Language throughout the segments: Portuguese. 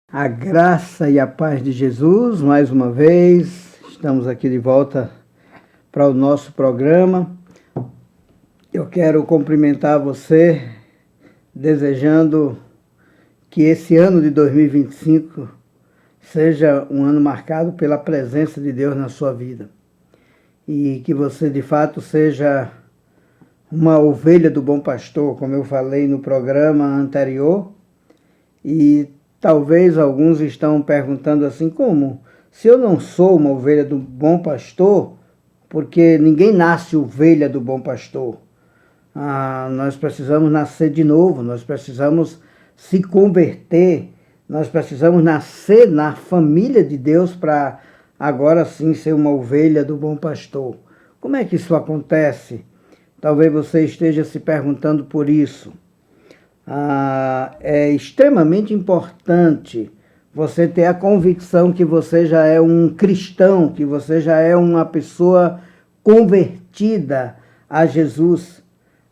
A graça e a paz de Jesus, mais uma vez, estamos aqui de volta para o nosso programa. Eu quero cumprimentar você, desejando que esse ano de 2025 seja um ano marcado pela presença de Deus na sua vida. E que você, de fato, seja uma ovelha do bom pastor, como eu falei no programa anterior. E talvez alguns estão perguntando assim, como? Se eu não sou uma ovelha do bom pastor, porque ninguém nasce ovelha do bom pastor. Nós precisamos nascer de novo, nós precisamos se converter, nós precisamos nascer na família de Deus para agora sim ser uma ovelha do bom pastor. Como é que isso acontece? Talvez você esteja se perguntando por isso. É extremamente importante você ter a convicção que você já é um cristão, que você já é uma pessoa convertida a Jesus.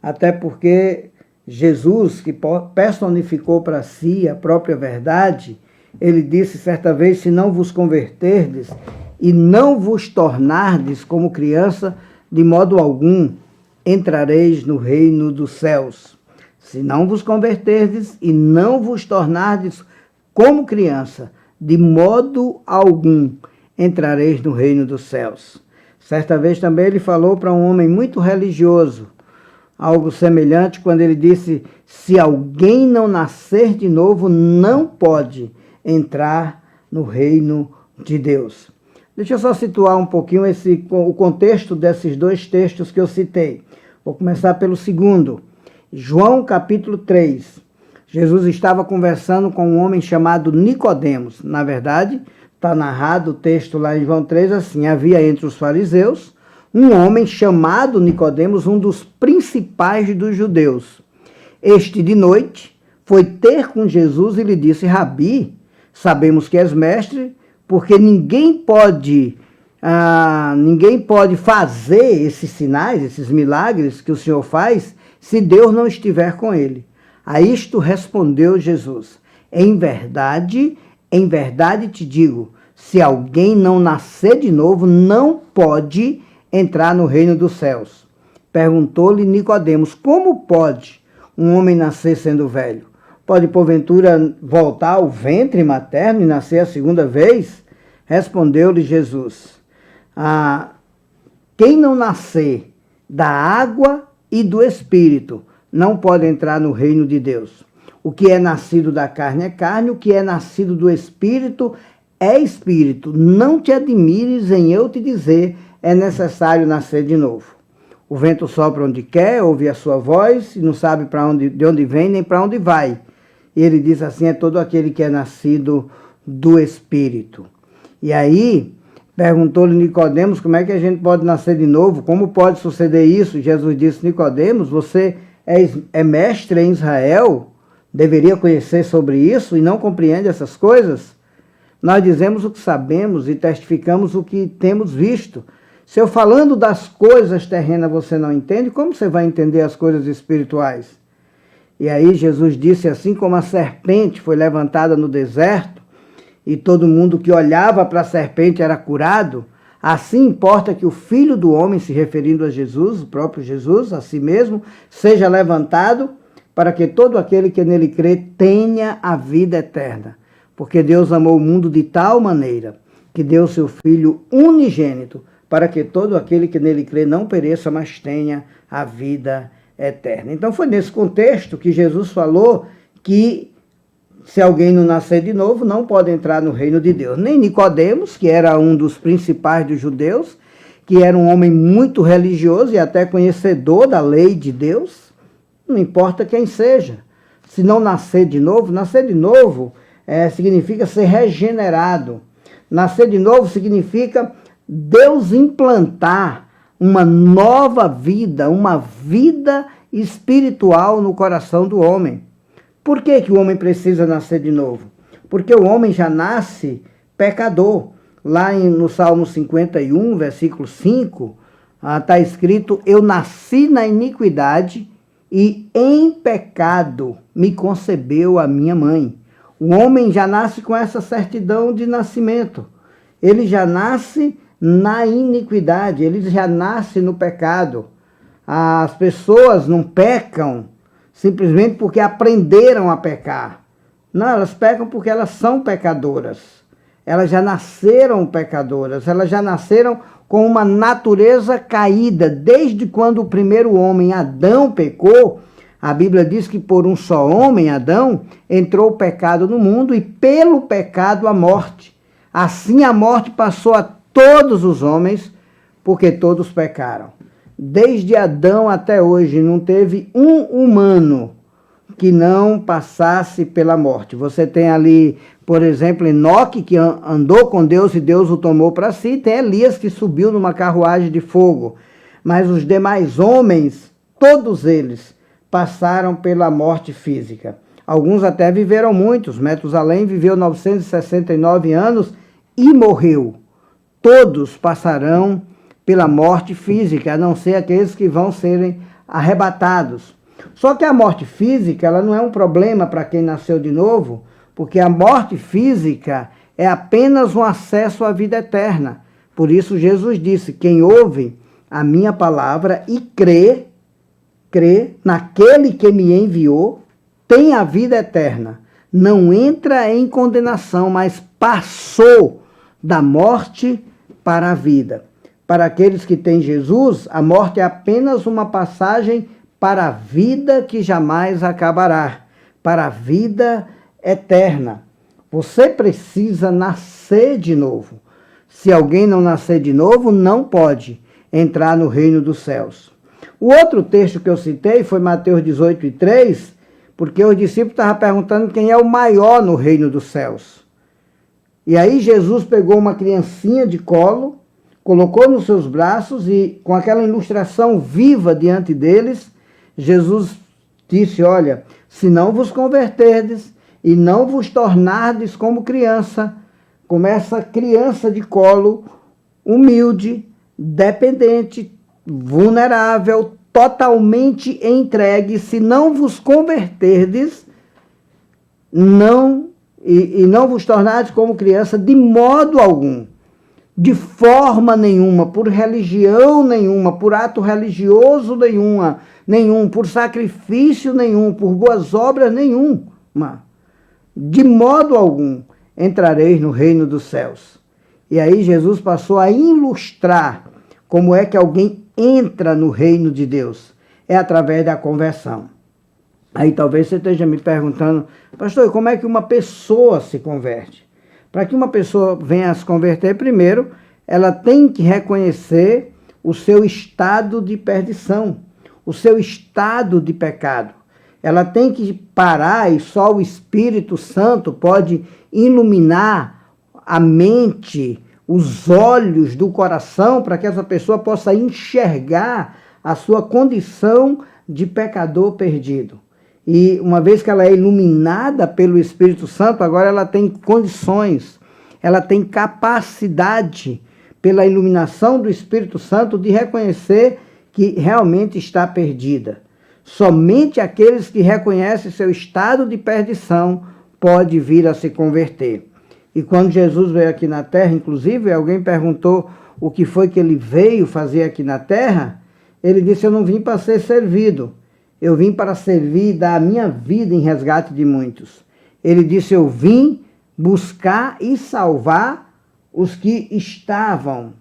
Até porque Jesus, que personificou para si a própria verdade, ele disse certa vez, se não vos converterdes e não vos tornardes como criança, de modo algum entrareis no reino dos céus. Se não vos converterdes e não vos tornardes como criança, de modo algum entrareis no reino dos céus. Certa vez também ele falou para um homem muito religioso, algo semelhante, quando ele disse, se alguém não nascer de novo, não pode entrar no reino de Deus. Deixa eu só situar um pouquinho o contexto desses dois textos que eu citei. Vou começar pelo segundo. João capítulo 3, Jesus estava conversando com um homem chamado Nicodemos. Na verdade, está narrado o texto lá em João 3 assim, havia entre os fariseus um homem chamado Nicodemos, um dos principais dos judeus. Este de noite foi ter com Jesus e lhe disse, Rabi, sabemos que és mestre, porque ninguém pode fazer esses sinais, esses milagres que o Senhor faz, se Deus não estiver com ele. A isto respondeu Jesus, em verdade te digo, se alguém não nascer de novo, não pode entrar no reino dos céus. Perguntou-lhe Nicodemos, como pode um homem nascer sendo velho? Pode porventura voltar ao ventre materno e nascer a segunda vez? Respondeu-lhe Jesus, quem não nascer da água e do Espírito não pode entrar no reino de Deus. O que é nascido da carne é carne, o que é nascido do Espírito é Espírito. Não te admires em eu te dizer, é necessário nascer de novo. O vento sopra onde quer, ouve a sua voz, e não sabe de onde vem nem para onde vai. E ele diz assim, é todo aquele que é nascido do Espírito. E aí, perguntou-lhe Nicodemos, como é que a gente pode nascer de novo? Como pode suceder isso? Jesus disse, Nicodemos, você é mestre em Israel, deveria conhecer sobre isso e não compreende essas coisas? Nós dizemos o que sabemos e testificamos o que temos visto. Se eu falando das coisas terrenas você não entende, como você vai entender as coisas espirituais? E aí Jesus disse, assim como a serpente foi levantada no deserto, e todo mundo que olhava para a serpente era curado, assim importa que o Filho do Homem, se referindo a Jesus, o próprio Jesus, a si mesmo, seja levantado para que todo aquele que nele crê tenha a vida eterna. Porque Deus amou o mundo de tal maneira que deu seu Filho unigênito para que todo aquele que nele crê não pereça, mas tenha a vida eterna. Então foi nesse contexto que Jesus falou que se alguém não nascer de novo, não pode entrar no reino de Deus. Nem Nicodemos, que era um dos principais dos judeus, que era um homem muito religioso e até conhecedor da lei de Deus, não importa quem seja. Se não nascer de novo significa ser regenerado. Nascer de novo significa Deus implantar uma nova vida, uma vida espiritual no coração do homem. Por que o homem precisa nascer de novo? Porque o homem já nasce pecador. Lá no Salmo 51, versículo 5, está escrito, eu nasci na iniquidade e em pecado me concebeu a minha mãe. O homem já nasce com essa certidão de nascimento. Ele já nasce na iniquidade, ele já nasce no pecado. As pessoas não pecam simplesmente porque aprenderam a pecar. Não, elas pecam porque elas são pecadoras. Elas já nasceram pecadoras, elas já nasceram com uma natureza caída. Desde quando o primeiro homem, Adão, pecou, a Bíblia diz que por um só homem, Adão, entrou o pecado no mundo e pelo pecado a morte. Assim a morte passou a todos os homens, porque todos pecaram. Desde Adão até hoje não teve um humano que não passasse pela morte. Você tem ali, por exemplo, Enoque, que andou com Deus e Deus o tomou para si. Tem Elias, que subiu numa carruagem de fogo. Mas os demais homens, todos eles, passaram pela morte física. Alguns até viveram muitos. Metusalém viveu 969 anos e morreu. Todos passarão pela morte física, a não ser aqueles que vão serem arrebatados. Só que a morte física, ela não é um problema para quem nasceu de novo, porque a morte física é apenas um acesso à vida eterna. Por isso Jesus disse: quem ouve a minha palavra e crê naquele que me enviou, tem a vida eterna. Não entra em condenação, mas passou da morte para a vida. Para aqueles que têm Jesus, a morte é apenas uma passagem para a vida que jamais acabará, para a vida eterna. Você precisa nascer de novo. Se alguém não nascer de novo, não pode entrar no reino dos céus. O outro texto que eu citei foi Mateus 18:3, porque os discípulos estavam perguntando quem é o maior no reino dos céus. E aí Jesus pegou uma criancinha de colo, colocou nos seus braços e, com aquela ilustração viva diante deles, Jesus disse: olha, se não vos converterdes e não vos tornardes como essa criança de colo, humilde, dependente, vulnerável, totalmente entregue, se não vos converterdes, não vos tornardes como criança de modo algum, de forma nenhuma, por religião nenhuma, por ato religioso nenhum, por sacrifício nenhum, por boas obras nenhuma, de modo algum entrareis no reino dos céus. E aí Jesus passou a ilustrar como é que alguém entra no reino de Deus. É através da conversão. Aí talvez você esteja me perguntando: pastor, como é que uma pessoa se converte? Para que uma pessoa venha a se converter, primeiro, ela tem que reconhecer o seu estado de perdição, o seu estado de pecado. Ela tem que parar, e só o Espírito Santo pode iluminar a mente, os olhos do coração, para que essa pessoa possa enxergar a sua condição de pecador perdido. E uma vez que ela é iluminada pelo Espírito Santo, agora ela tem condições, ela tem capacidade, pela iluminação do Espírito Santo, de reconhecer que realmente está perdida. Somente aqueles que reconhecem seu estado de perdição podem vir a se converter. E quando Jesus veio aqui na terra, inclusive, alguém perguntou o que foi que ele veio fazer aqui na terra. Ele disse: eu não vim para ser servido, eu vim para servir e dar a minha vida em resgate de muitos. Ele disse: eu vim buscar e salvar os que estavam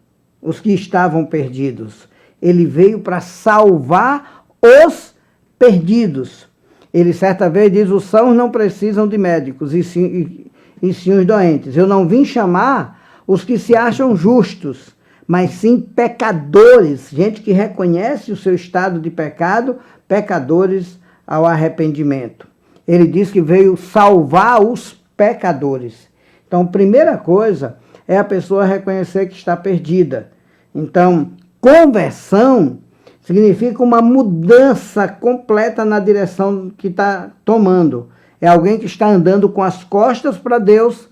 perdidos. Ele veio para salvar os perdidos. Ele certa vez diz: os sãos não precisam de médicos, e sim os doentes. Eu não vim chamar os que se acham justos, mas sim pecadores, gente que reconhece o seu estado de pecado, pecadores ao arrependimento. Ele diz que veio salvar os pecadores. Então, primeira coisa é a pessoa reconhecer que está perdida. Então, conversão significa uma mudança completa na direção que está tomando. É alguém que está andando com as costas para Deus,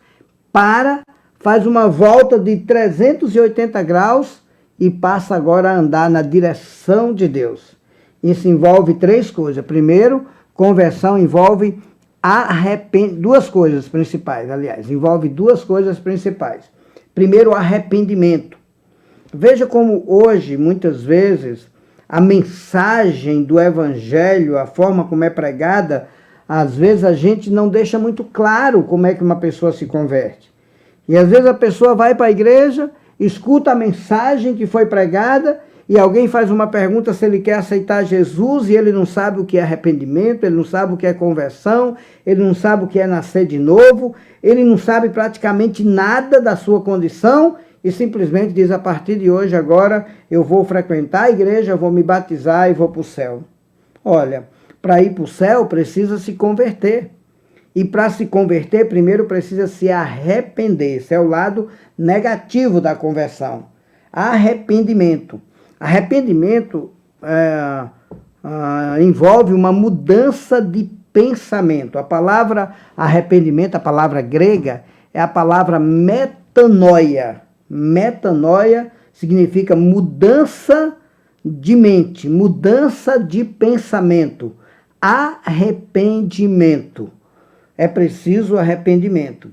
faz uma volta de 380 graus e passa agora a andar na direção de Deus. Isso envolve três coisas. Primeiro, conversão envolve duas coisas principais, aliás, envolve duas coisas principais. Primeiro, o arrependimento. Veja como hoje, muitas vezes, a mensagem do evangelho, a forma como é pregada, às vezes a gente não deixa muito claro como é que uma pessoa se converte. E às vezes a pessoa vai para a igreja, escuta a mensagem que foi pregada e alguém faz uma pergunta se ele quer aceitar Jesus e ele não sabe o que é arrependimento, ele não sabe o que é conversão, ele não sabe o que é nascer de novo, ele não sabe praticamente nada da sua condição e simplesmente diz: a partir de hoje, agora, eu vou frequentar a igreja, vou me batizar e vou para o céu. Olha, para ir para o céu precisa se converter. E para se converter, primeiro precisa se arrepender. Esse é o lado negativo da conversão. Arrependimento. Arrependimento envolve uma mudança de pensamento. A palavra arrependimento, a palavra grega, é a palavra metanoia. Metanoia significa mudança de mente, mudança de pensamento. Arrependimento. É preciso arrependimento.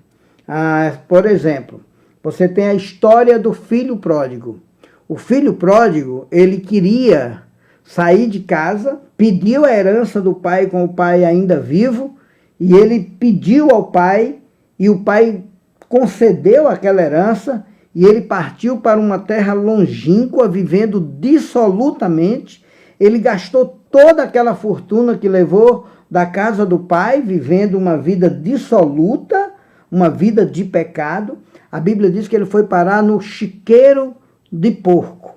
Por exemplo, você tem a história do filho pródigo. O filho pródigo, ele queria sair de casa, pediu a herança do pai com o pai ainda vivo, e ele pediu ao pai, e o pai concedeu aquela herança, e ele partiu para uma terra longínqua, vivendo dissolutamente. Ele gastou toda aquela fortuna que levou da casa do pai, vivendo uma vida dissoluta, uma vida de pecado. A Bíblia diz que ele foi parar no chiqueiro de porco.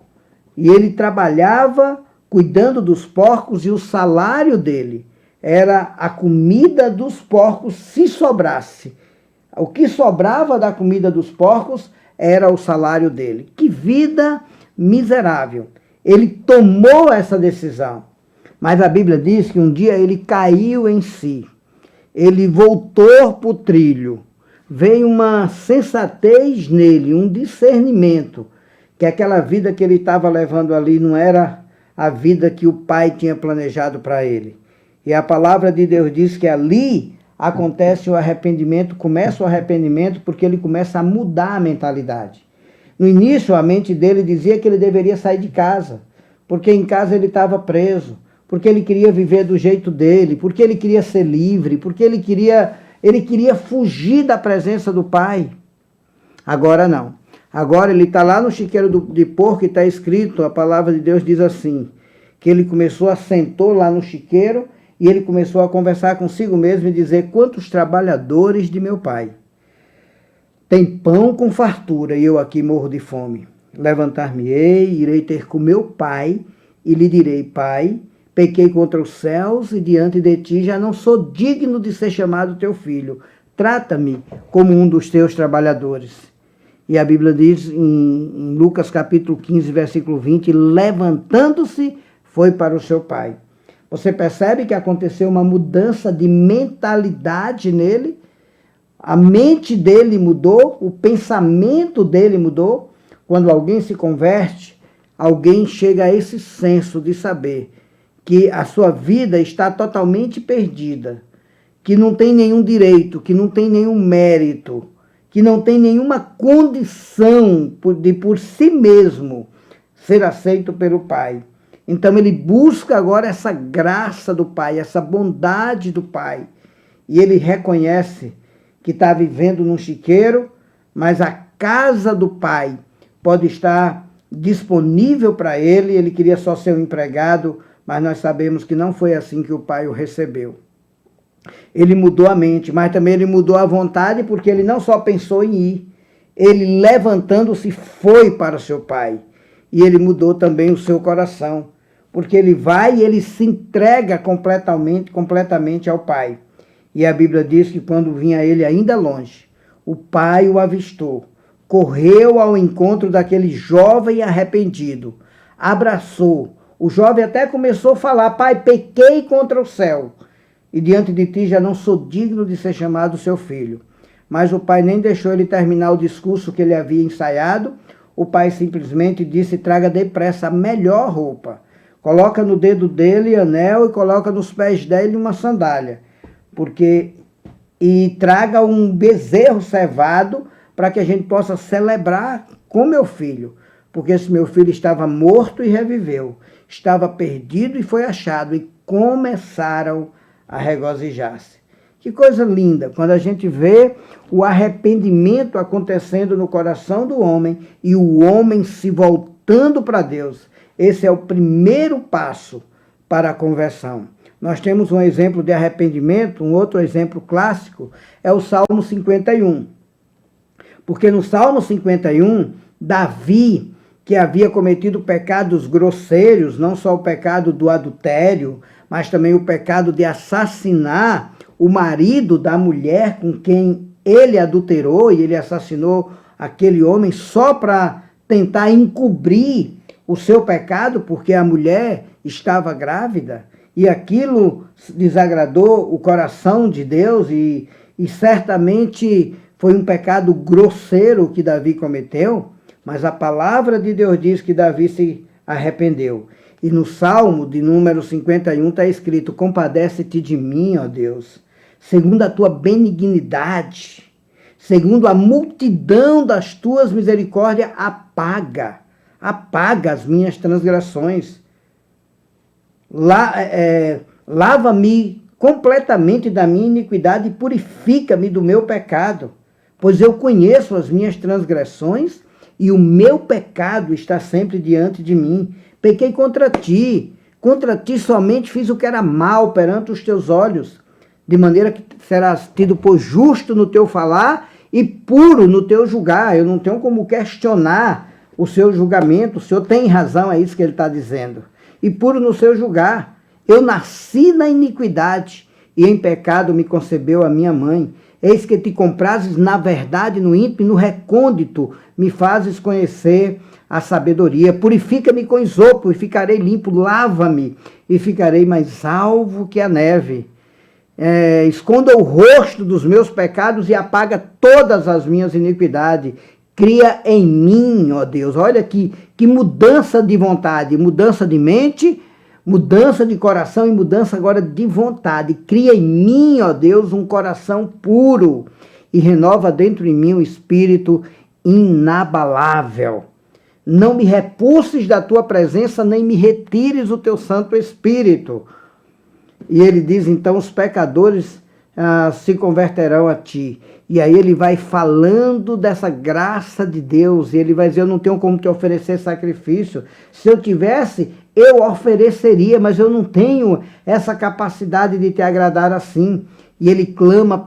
E ele trabalhava cuidando dos porcos e o salário dele era a comida dos porcos, se sobrasse. O que sobrava da comida dos porcos era o salário dele. Que vida miserável. Ele tomou essa decisão. Mas a Bíblia diz que um dia ele caiu em si. Ele voltou para o trilho. Veio uma sensatez nele, um discernimento, que aquela vida que ele estava levando ali não era a vida que o pai tinha planejado para ele. E a palavra de Deus diz que ali acontece o arrependimento, começa o arrependimento porque ele começa a mudar a mentalidade. No início, a mente dele dizia que ele deveria sair de casa, porque em casa ele estava preso, porque ele queria viver do jeito dele, porque ele queria ser livre, porque ele queria fugir da presença do pai. Agora não. Agora ele está lá no chiqueiro de porco e está escrito, a palavra de Deus diz assim, que ele sentou lá no chiqueiro e ele começou a conversar consigo mesmo e dizer: quantos trabalhadores de meu pai tem pão com fartura e eu aqui morro de fome. Levantar-me-ei, irei ter com meu pai e lhe direi: pai, pequei contra os céus e diante de ti já não sou digno de ser chamado teu filho. Trata-me como um dos teus trabalhadores. E a Bíblia diz em Lucas capítulo 15, versículo 20, levantando-se, foi para o seu pai. Você percebe que aconteceu uma mudança de mentalidade nele? A mente dele mudou, o pensamento dele mudou. Quando alguém se converte, alguém chega a esse senso de saber que a sua vida está totalmente perdida, que não tem nenhum direito, que não tem nenhum mérito, que não tem nenhuma condição de por si mesmo ser aceito pelo Pai. Então ele busca agora essa graça do Pai, essa bondade do Pai. E ele reconhece que está vivendo num chiqueiro, mas a casa do Pai pode estar disponível para ele. Ele queria só ser um empregado, mas nós sabemos que não foi assim que o Pai o recebeu. Ele mudou a mente, mas também ele mudou a vontade, porque ele não só pensou em ir, ele levantando-se foi para o seu pai. E ele mudou também o seu coração, porque ele vai e ele se entrega completamente ao pai. E a Bíblia diz que quando vinha ele ainda longe, o pai o avistou, correu ao encontro daquele jovem arrependido, abraçou. O jovem até começou a falar: pai, pequei contra o céu, e diante de ti já não sou digno de ser chamado seu filho. Mas o pai nem deixou ele terminar o discurso que ele havia ensaiado. O pai simplesmente disse: traga depressa a melhor roupa. Coloca no dedo dele anel e coloca nos pés dele uma sandália. Porque e traga um bezerro cevado para que a gente possa celebrar com meu filho. Porque esse meu filho estava morto e reviveu, estava perdido e foi achado, e começaram a regozijar-se. Que coisa linda, quando a gente vê o arrependimento acontecendo no coração do homem e o homem se voltando para Deus. Esse é o primeiro passo para a conversão. Nós temos um exemplo de arrependimento, um outro exemplo clássico, é o Salmo 51. Porque no Salmo 51, Davi, que havia cometido pecados grosseiros, não só o pecado do adultério, mas também o pecado de assassinar o marido da mulher com quem ele adulterou, e ele assassinou aquele homem só para tentar encobrir o seu pecado, porque a mulher estava grávida, e aquilo desagradou o coração de Deus, e certamente foi um pecado grosseiro que Davi cometeu, mas a palavra de Deus diz que Davi se arrependeu. E no Salmo de número 51 está escrito: compadece-te de mim, ó Deus, segundo a tua benignidade, segundo a multidão das tuas misericórdias, apaga as minhas transgressões. Lava-me completamente da minha iniquidade e purifica-me do meu pecado, pois eu conheço as minhas transgressões e o meu pecado está sempre diante de mim. Pequei contra ti somente fiz o que era mal perante os teus olhos, de maneira que serás tido por justo no teu falar e puro no teu julgar. Eu não tenho como questionar o seu julgamento, o Senhor tem razão, é isso que ele está dizendo. E puro no seu julgar. Eu nasci na iniquidade, e em pecado me concebeu a minha mãe. Eis que te comprases na verdade, no íntimo e no recôndito, me fazes conhecer a sabedoria. Purifica-me com esopo e ficarei limpo, lava-me e ficarei mais alvo que a neve. Esconda o rosto dos meus pecados e apaga todas as minhas iniquidades. Cria em mim, ó Deus, olha que mudança de vontade, mudança de mente, mudança de coração e mudança agora de vontade. Cria em mim, ó Deus, um coração puro e renova dentro de mim um espírito inabalável. Não me repulses da tua presença, nem me retires o teu Santo Espírito. E ele diz, então, os pecadores se converterão a ti. E aí ele vai falando dessa graça de Deus, e ele vai dizer, eu não tenho como te oferecer sacrifício. Se eu tivesse, eu ofereceria, mas eu não tenho essa capacidade de te agradar assim. E ele clama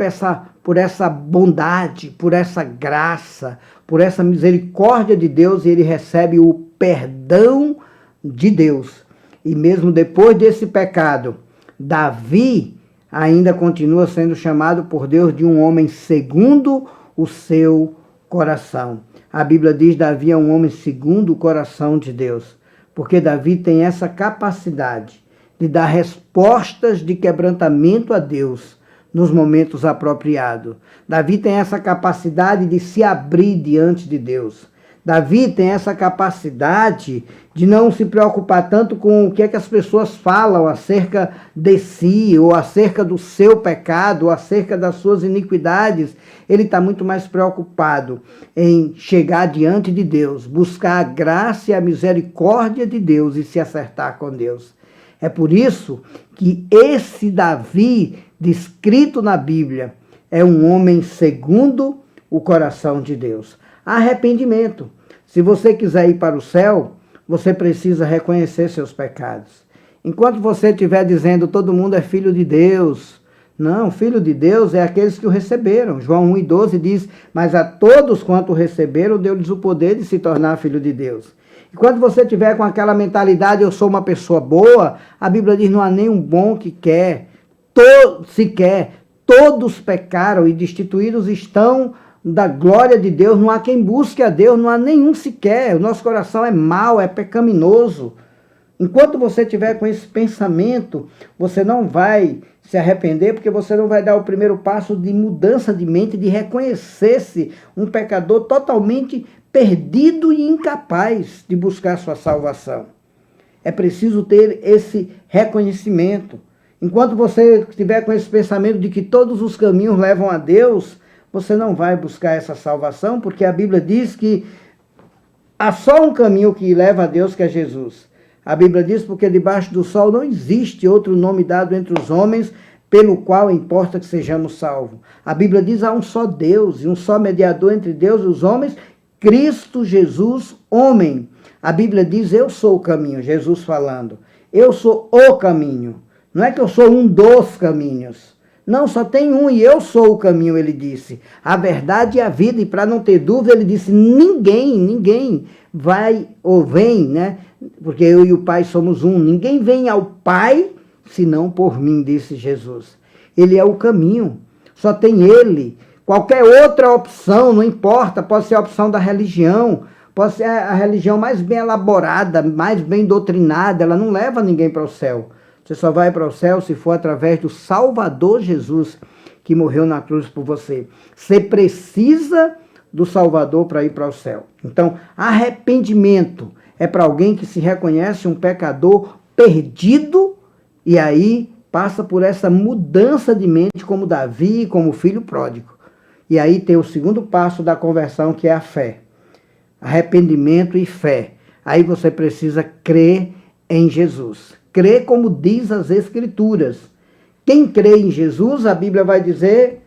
por essa bondade, por essa graça, por essa misericórdia de Deus, e ele recebe o perdão de Deus. E mesmo depois desse pecado, Davi ainda continua sendo chamado por Deus de um homem segundo o seu coração. A Bíblia diz, Davi é um homem segundo o coração de Deus, porque Davi tem essa capacidade de dar respostas de quebrantamento a Deus nos momentos apropriados. Davi tem essa capacidade de se abrir diante de Deus. Davi tem essa capacidade de não se preocupar tanto com o que é que as pessoas falam acerca de si, ou acerca do seu pecado, ou acerca das suas iniquidades. Ele está muito mais preocupado em chegar diante de Deus, buscar a graça e a misericórdia de Deus e se acertar com Deus. É por isso que esse Davi, descrito na Bíblia, é um homem segundo o coração de Deus. Arrependimento. Se você quiser ir para o céu, você precisa reconhecer seus pecados. Enquanto você estiver dizendo todo mundo é filho de Deus, não, filho de Deus é aqueles que o receberam. João 1:12 diz, mas a todos quanto o receberam, deu-lhes o poder de se tornar filho de Deus. E quando você estiver com aquela mentalidade, eu sou uma pessoa boa, a Bíblia diz, não há nenhum bom que quer, todos pecaram e destituídos estão da glória de Deus, não há quem busque a Deus, não há nenhum sequer, o nosso coração é mau, é pecaminoso. Enquanto você estiver com esse pensamento, você não vai se arrepender, porque você não vai dar o primeiro passo de mudança de mente, de reconhecer-se um pecador totalmente perdido e incapaz de buscar sua salvação. É preciso ter esse reconhecimento. Enquanto você estiver com esse pensamento de que todos os caminhos levam a Deus, você não vai buscar essa salvação, porque a Bíblia diz que há só um caminho que leva a Deus, que é Jesus. A Bíblia diz porque debaixo do sol não existe outro nome dado entre os homens pelo qual importa que sejamos salvos. A Bíblia diz há um só Deus e um só mediador entre Deus e os homens, Cristo Jesus, homem. A Bíblia diz eu sou o caminho, Jesus falando. Eu sou o caminho. Não é que eu sou um dos caminhos. Não, só tem um e eu sou o caminho, ele disse. A verdade e a vida. E para não ter dúvida, ele disse, ninguém vai ou vem, né? Porque eu e o Pai somos um. Ninguém vem ao Pai senão por mim, disse Jesus. Ele é o caminho. Só tem ele. Qualquer outra opção, não importa, pode ser a opção da religião, pode ser a religião mais bem elaborada, mais bem doutrinada, ela não leva ninguém para o céu. Você só vai para o céu se for através do Salvador Jesus, que morreu na cruz por você. Você precisa do Salvador para ir para o céu. Então, arrependimento é para alguém que se reconhece um pecador perdido e aí passa por essa mudança de mente como Davi, como filho pródigo. E aí tem o segundo passo da conversão, que é a fé. Arrependimento e fé. Aí você precisa crer em Jesus. Crer como diz as Escrituras. Quem crê em Jesus, a Bíblia vai dizer,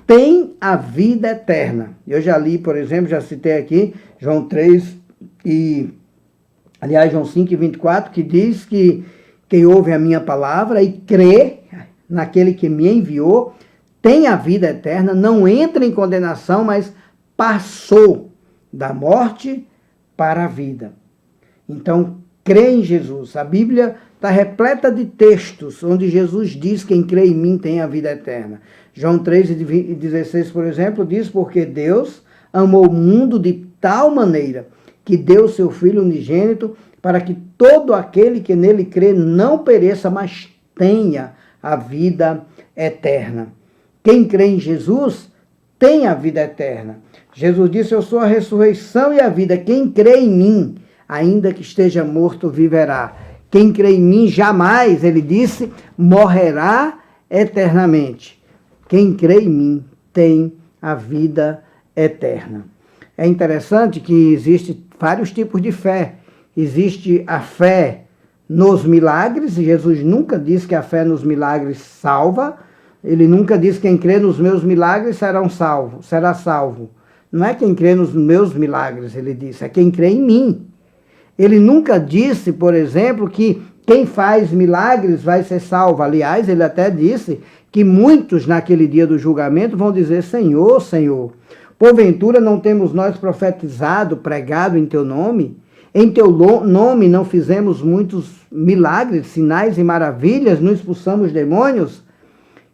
tem a vida eterna. Eu já li, por exemplo, já citei aqui, João 3 João 5 e 24, que diz que quem ouve a minha palavra e crê naquele que me enviou, tem a vida eterna, não entra em condenação, mas passou da morte para a vida. Então, crê em Jesus. A Bíblia está repleta de textos onde Jesus diz, quem crê em mim tem a vida eterna. João 3,16, por exemplo, diz, porque Deus amou o mundo de tal maneira que deu seu Filho unigênito para que todo aquele que nele crê não pereça, mas tenha a vida eterna. Quem crê em Jesus tem a vida eterna. Jesus disse, eu sou a ressurreição e a vida. Quem crê em mim, ainda que esteja morto, viverá. Quem crê em mim jamais, ele disse, morrerá eternamente. Quem crê em mim tem a vida eterna. É interessante que existem vários tipos de fé. Existe a fé nos milagres, e Jesus nunca disse que a fé nos milagres salva. Ele nunca disse que quem crê nos meus milagres será salvo. Não é quem crê nos meus milagres, ele disse, é quem crê em mim. Ele nunca disse, por exemplo, que quem faz milagres vai ser salvo. Aliás, ele até disse que muitos naquele dia do julgamento vão dizer, Senhor, Senhor, porventura não temos nós profetizado, pregado em teu nome? Em teu nome não fizemos muitos milagres, sinais e maravilhas, não expulsamos demônios?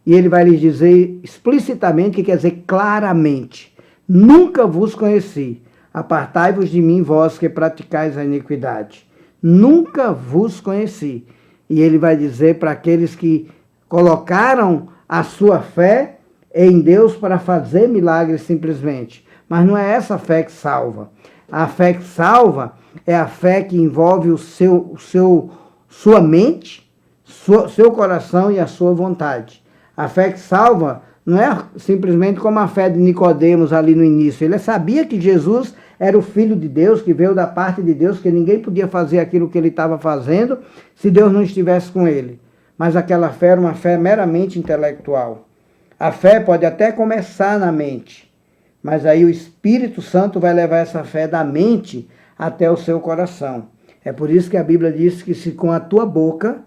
E ele vai lhes dizer explicitamente, que quer dizer claramente, nunca vos conheci, apartai-vos de mim, vós que praticais a iniquidade. Nunca vos conheci. E ele vai dizer para aqueles que colocaram a sua fé em Deus para fazer milagres simplesmente. Mas não é essa fé que salva. A fé que salva é a fé que envolve sua mente, seu coração e a sua vontade. A fé que salva não é simplesmente como a fé de Nicodemos ali no início. Ele sabia que Jesus era o Filho de Deus, que veio da parte de Deus, que ninguém podia fazer aquilo que ele estava fazendo se Deus não estivesse com ele. Mas aquela fé era uma fé meramente intelectual. A fé pode até começar na mente, mas aí o Espírito Santo vai levar essa fé da mente até o seu coração. É por isso que a Bíblia diz que se com a tua boca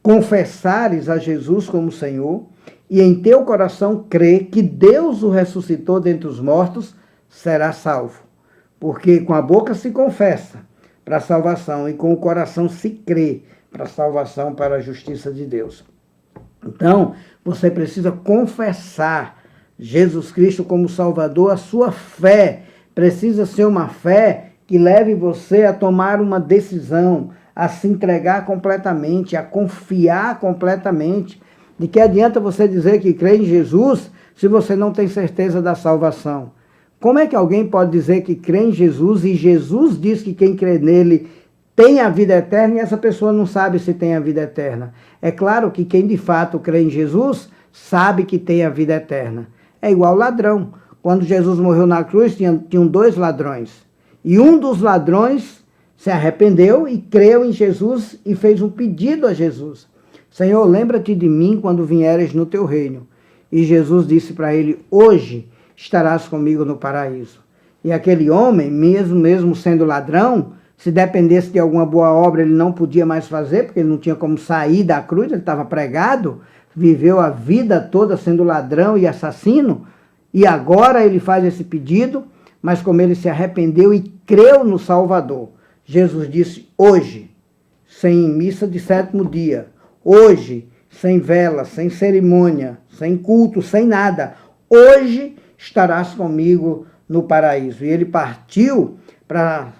confessares a Jesus como Senhor e em teu coração crer que Deus o ressuscitou dentre os mortos, será salvo. Porque com a boca se confessa para a salvação e com o coração se crê para a salvação, para a justiça de Deus. Então, você precisa confessar Jesus Cristo como Salvador. A sua fé precisa ser uma fé que leve você a tomar uma decisão, a se entregar completamente, a confiar completamente. De que adianta você dizer que crê em Jesus se você não tem certeza da salvação? Como é que alguém pode dizer que crê em Jesus e Jesus diz que quem crê nele tem a vida eterna e essa pessoa não sabe se tem a vida eterna. É claro que quem de fato crê em Jesus sabe que tem a vida eterna. É igual ladrão. Quando Jesus morreu na cruz, tinham 2 ladrões. E um dos ladrões se arrependeu e creu em Jesus e fez um pedido a Jesus. Senhor, lembra-te de mim quando vieres no teu reino. E Jesus disse para ele, hoje estarás comigo no paraíso. E aquele homem, mesmo sendo ladrão, se dependesse de alguma boa obra, ele não podia mais fazer, porque ele não tinha como sair da cruz, ele estava pregado, viveu a vida toda sendo ladrão e assassino, e agora ele faz esse pedido, mas como ele se arrependeu e creu no Salvador, Jesus disse, hoje, sem missa de 7º dia, hoje, sem vela, sem cerimônia, sem culto, sem nada, hoje estarás comigo no paraíso. E ele partiu para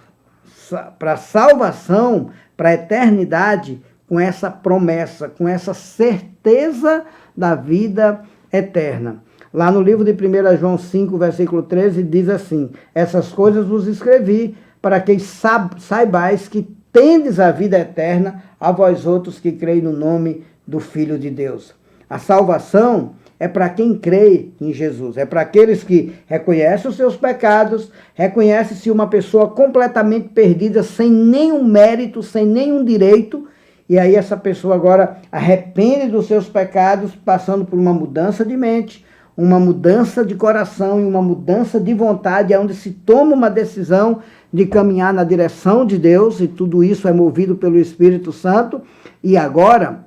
a salvação, para a eternidade, com essa promessa, com essa certeza da vida eterna. Lá no livro de 1 João 5, versículo 13, diz assim, essas coisas vos escrevi, para que saibais que tendes a vida eterna, a vós outros que creem no nome do Filho de Deus. A salvação é para quem crê em Jesus, é para aqueles que reconhecem os seus pecados, reconhecem-se uma pessoa completamente perdida, sem nenhum mérito, sem nenhum direito, e aí essa pessoa agora arrepende dos seus pecados, passando por uma mudança de mente, uma mudança de coração e uma mudança de vontade, onde se toma uma decisão de caminhar na direção de Deus, e tudo isso é movido pelo Espírito Santo, e agora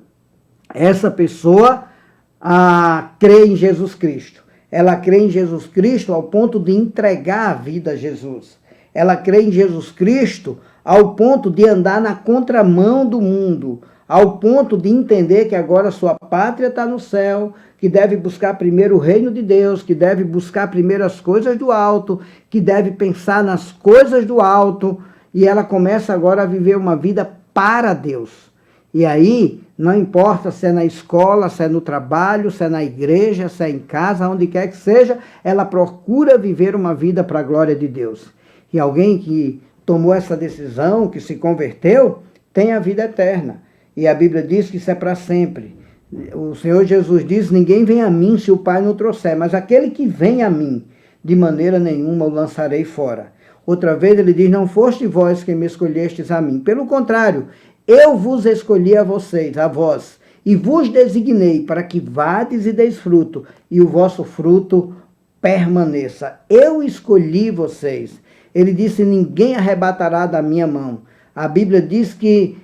essa pessoa crê em Jesus Cristo. Ela crê em Jesus Cristo ao ponto de entregar a vida a Jesus. Ela crê em Jesus Cristo ao ponto de andar na contramão do mundo, ao ponto de entender que agora sua pátria está no céu, que deve buscar primeiro o reino de Deus, que deve buscar primeiro as coisas do alto, que deve pensar nas coisas do alto, e ela começa agora a viver uma vida para Deus. E aí, não importa se é na escola, se é no trabalho, se é na igreja, se é em casa, onde quer que seja, ela procura viver uma vida para a glória de Deus. E alguém que tomou essa decisão, que se converteu, tem a vida eterna. E a Bíblia diz que isso é para sempre. O Senhor Jesus diz, ninguém vem a mim se o Pai não trouxer, mas aquele que vem a mim, de maneira nenhuma o lançarei fora. Outra vez ele diz, não foste vós que me escolhestes a mim. Pelo contrário, eu vos escolhi a vocês, a vós, e vos designei para que vades e deis fruto, e o vosso fruto permaneça. Eu escolhi vocês. Ele disse, ninguém arrebatará da minha mão. A Bíblia diz que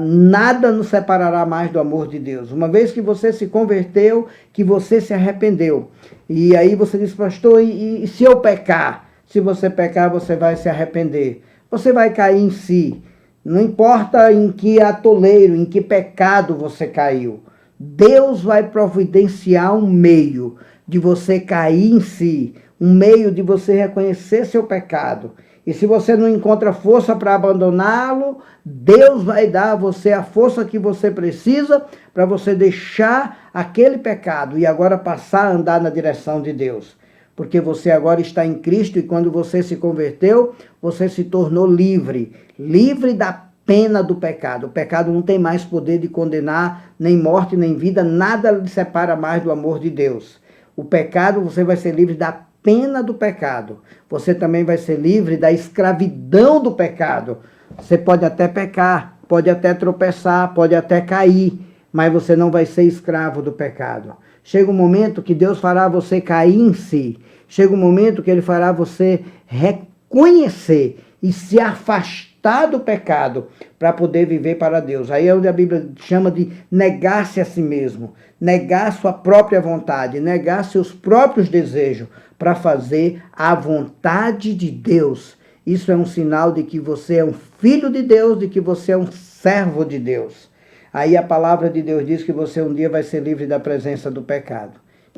nada nos separará mais do amor de Deus. Uma vez que você se converteu, que você se arrependeu. E aí você diz, pastor, e se eu pecar? Se você pecar, você vai se arrepender. Você vai cair em si. Não importa em que atoleiro, em que pecado você caiu. Deus vai providenciar um meio de você cair em si. Um meio de você reconhecer seu pecado. E se você não encontra força para abandoná-lo, Deus vai dar a você a força que você precisa para você deixar aquele pecado e agora passar a andar na direção de Deus. Porque você agora está em Cristo e quando você se converteu, você se tornou livre. Livre da pena do pecado. O pecado não tem mais poder de condenar, nem morte, nem vida, nada lhe separa mais do amor de Deus. O pecado, você vai ser livre da pena do pecado. Você também vai ser livre da escravidão do pecado. Você pode até pecar, pode até tropeçar, pode até cair, mas você não vai ser escravo do pecado. Chega um momento que Deus fará você cair em si. Chega um momento que Ele fará você reconhecer e se afastar do pecado para poder viver para Deus. Aí é onde a Bíblia chama de negar-se a si mesmo, negar sua própria vontade, negar seus próprios desejos para fazer a vontade de Deus. Isso é um sinal de que você é um filho de Deus, de que você é um servo de Deus. Aí a palavra de Deus diz que você um dia vai ser livre da presença do pecado.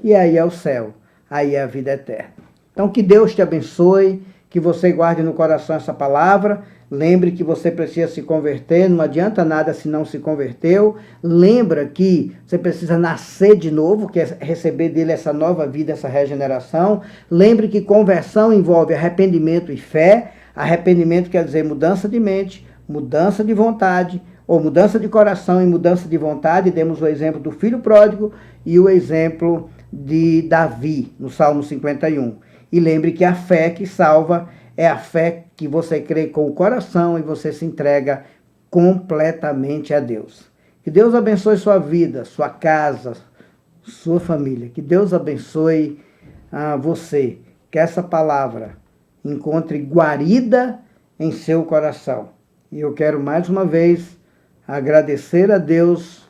E aí é o céu, aí é a vida eterna. Então que Deus te abençoe, que você guarde no coração essa palavra. Lembre que você precisa se converter, não adianta nada se não se converteu. Lembra que você precisa nascer de novo, que é receber dele essa nova vida, essa regeneração. Lembre que conversão envolve arrependimento e fé. Arrependimento quer dizer mudança de mente, mudança de vontade, ou mudança de coração e mudança de vontade. Demos o exemplo do filho pródigo e o exemplo de Davi, no Salmo 51. E lembre que a fé que salva é a fé que você crê com o coração e você se entrega completamente a Deus. Que Deus abençoe sua vida, sua casa, sua família. Que Deus abençoe você. Que essa palavra encontre guarida em seu coração. E eu quero mais uma vez agradecer a Deus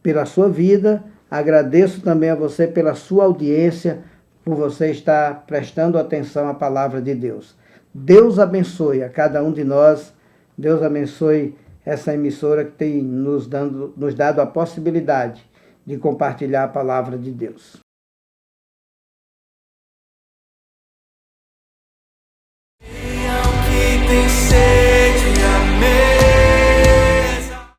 pela sua vida. Agradeço também a você pela sua audiência, por você estar prestando atenção à palavra de Deus. Deus abençoe a cada um de nós. Deus abençoe essa emissora que tem nos dado a possibilidade de compartilhar a palavra de Deus. Que tem